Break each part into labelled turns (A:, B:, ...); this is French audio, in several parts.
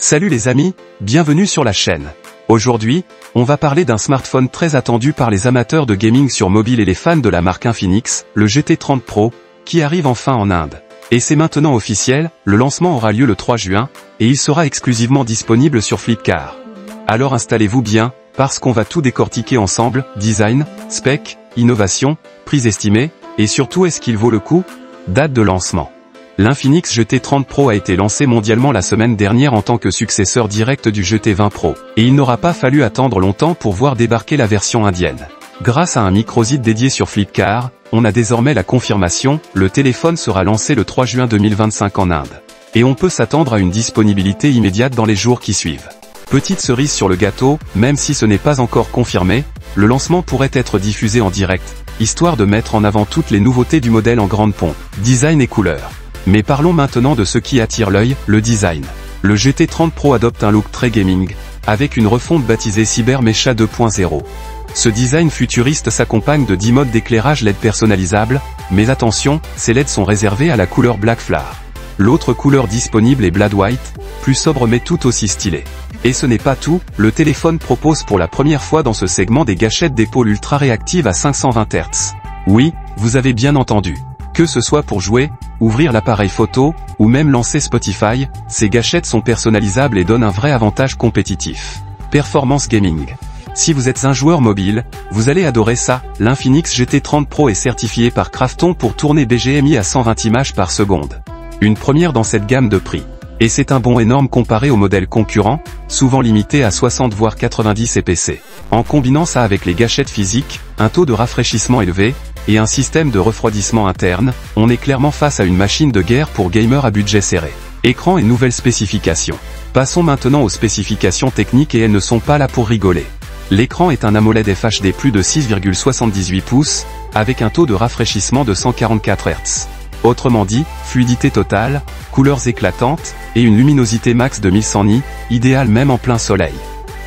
A: Salut les amis, bienvenue sur la chaîne. Aujourd'hui, on va parler d'un smartphone très attendu par les amateurs de gaming sur mobile et les fans de la marque Infinix, le GT30 Pro, qui arrive enfin en Inde. Et c'est maintenant officiel, le lancement aura lieu le 3 juin, et il sera exclusivement disponible sur Flipkart. Alors installez-vous bien, parce qu'on va tout décortiquer ensemble, design, spec, innovation, prix estimé, et surtout est-ce qu'il vaut le coup? Date de lancement. L'Infinix GT30 Pro a été lancé mondialement la semaine dernière en tant que successeur direct du GT20 Pro, et il n'aura pas fallu attendre longtemps pour voir débarquer la version indienne. Grâce à un microsite dédié sur Flipkart, on a désormais la confirmation, le téléphone sera lancé le 3 juin 2025 en Inde. Et on peut s'attendre à une disponibilité immédiate dans les jours qui suivent. Petite cerise sur le gâteau, même si ce n'est pas encore confirmé, le lancement pourrait être diffusé en direct, histoire de mettre en avant toutes les nouveautés du modèle en grande pompe, design et couleurs. Mais parlons maintenant de ce qui attire l'œil, le design. Le GT30 Pro adopte un look très gaming, avec une refonte baptisée Cyber Mecha 2.0. Ce design futuriste s'accompagne de 10 modes d'éclairage LED personnalisables, mais attention, ces LED sont réservés à la couleur Black Flare. L'autre couleur disponible est Blood White, plus sobre mais tout aussi stylé. Et ce n'est pas tout, le téléphone propose pour la première fois dans ce segment des gâchettes d'épaule ultra réactives à 520 Hz. Oui, vous avez bien entendu. Que ce soit pour jouer, ouvrir l'appareil photo, ou même lancer Spotify, ces gâchettes sont personnalisables et donnent un vrai avantage compétitif. Performance gaming. Si vous êtes un joueur mobile, vous allez adorer ça, l'Infinix GT30 Pro est certifié par Krafton pour tourner BGMI à 120 images par seconde. Une première dans cette gamme de prix. Et c'est un bond énorme comparé aux modèles concurrents, souvent limités à 60 voire 90 EPC. En combinant ça avec les gâchettes physiques, un taux de rafraîchissement élevé, et un système de refroidissement interne, on est clairement face à une machine de guerre pour gamers à budget serré. Écran et nouvelles spécifications. Passons maintenant aux spécifications techniques et elles ne sont pas là pour rigoler. L'écran est un AMOLED FHD plus de 6,78 pouces, avec un taux de rafraîchissement de 144 Hz. Autrement dit, fluidité totale, couleurs éclatantes, et une luminosité max de 1100 nits, idéale même en plein soleil.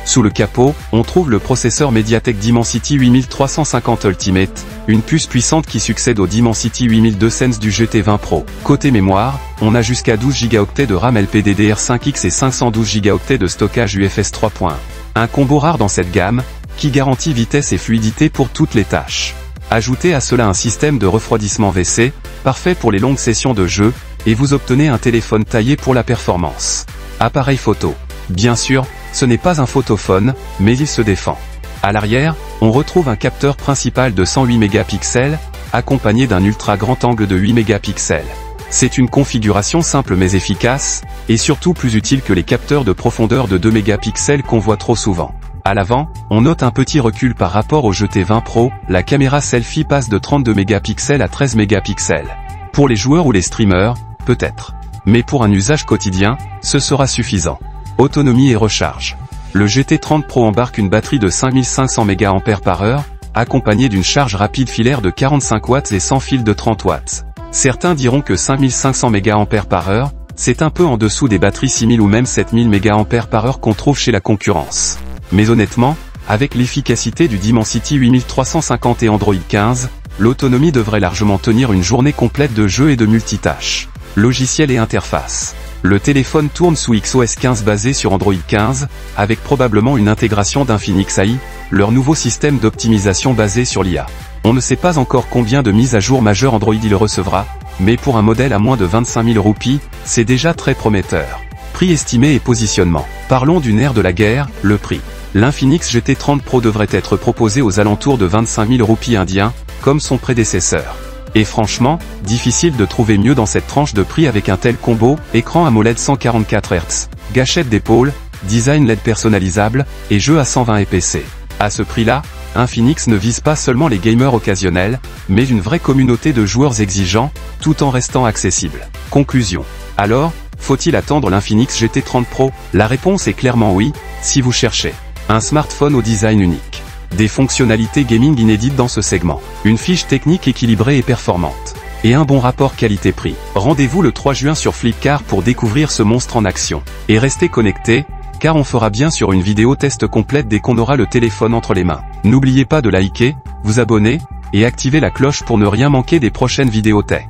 A: Sous le capot, on trouve le processeur MediaTek Dimensity 8350 Ultimate, une puce puissante qui succède au Dimensity 8200 du GT20 Pro. Côté mémoire, on a jusqu'à 12 Go de RAM LPDDR5X et 512 Go de stockage UFS 3.1. Un combo rare dans cette gamme, qui garantit vitesse et fluidité pour toutes les tâches. Ajoutez à cela un système de refroidissement WC, parfait pour les longues sessions de jeu, et vous obtenez un téléphone taillé pour la performance. Appareil photo. Bien sûr, ce n'est pas un photophone, mais il se défend. À l'arrière, on retrouve un capteur principal de 108 mégapixels, accompagné d'un ultra grand angle de 8 mégapixels. C'est une configuration simple mais efficace, et surtout plus utile que les capteurs de profondeur de 2 mégapixels qu'on voit trop souvent. À l'avant, on note un petit recul par rapport au GT20 Pro, la caméra selfie passe de 32 mégapixels à 13 mégapixels. Pour les joueurs ou les streamers, peut-être. Mais pour un usage quotidien, ce sera suffisant. Autonomie et recharge. Le GT30 Pro embarque une batterie de 5500 mAh, accompagnée d'une charge rapide filaire de 45 watts et sans fil de 30 watts. Certains diront que 5500 mAh, c'est un peu en dessous des batteries 6000 ou même 7000 mAh qu'on trouve chez la concurrence. Mais honnêtement, avec l'efficacité du Dimensity 8350 et Android 15, l'autonomie devrait largement tenir une journée complète de jeu et de multitâches. Logiciel et interface. Le téléphone tourne sous XOS 15 basé sur Android 15, avec probablement une intégration d'Infinix AI, leur nouveau système d'optimisation basé sur l'IA. On ne sait pas encore combien de mises à jour majeures Android il recevra, mais pour un modèle à moins de 25 000 roupies, c'est déjà très prometteur. Prix estimé et positionnement. Parlons du nerf de la guerre, le prix. L'Infinix GT30 Pro devrait être proposé aux alentours de 25 000 roupies indiens, comme son prédécesseur. Et franchement, difficile de trouver mieux dans cette tranche de prix avec un tel combo, écran AMOLED 144 Hz, gâchette d'épaule, design LED personnalisable, et jeu à 120 EPC. À ce prix-là, Infinix ne vise pas seulement les gamers occasionnels, mais une vraie communauté de joueurs exigeants, tout en restant accessible. Conclusion. Alors, faut-il attendre l'Infinix GT30 Pro? La réponse est clairement oui, si vous cherchez un smartphone au design unique. Des fonctionnalités gaming inédites dans ce segment. Une fiche technique équilibrée et performante. Et un bon rapport qualité-prix. Rendez-vous le 3 juin sur Flipkart pour découvrir ce monstre en action. Et restez connectés, car on fera bien sûr une vidéo test complète dès qu'on aura le téléphone entre les mains. N'oubliez pas de liker, vous abonner, et activer la cloche pour ne rien manquer des prochaines vidéos tech.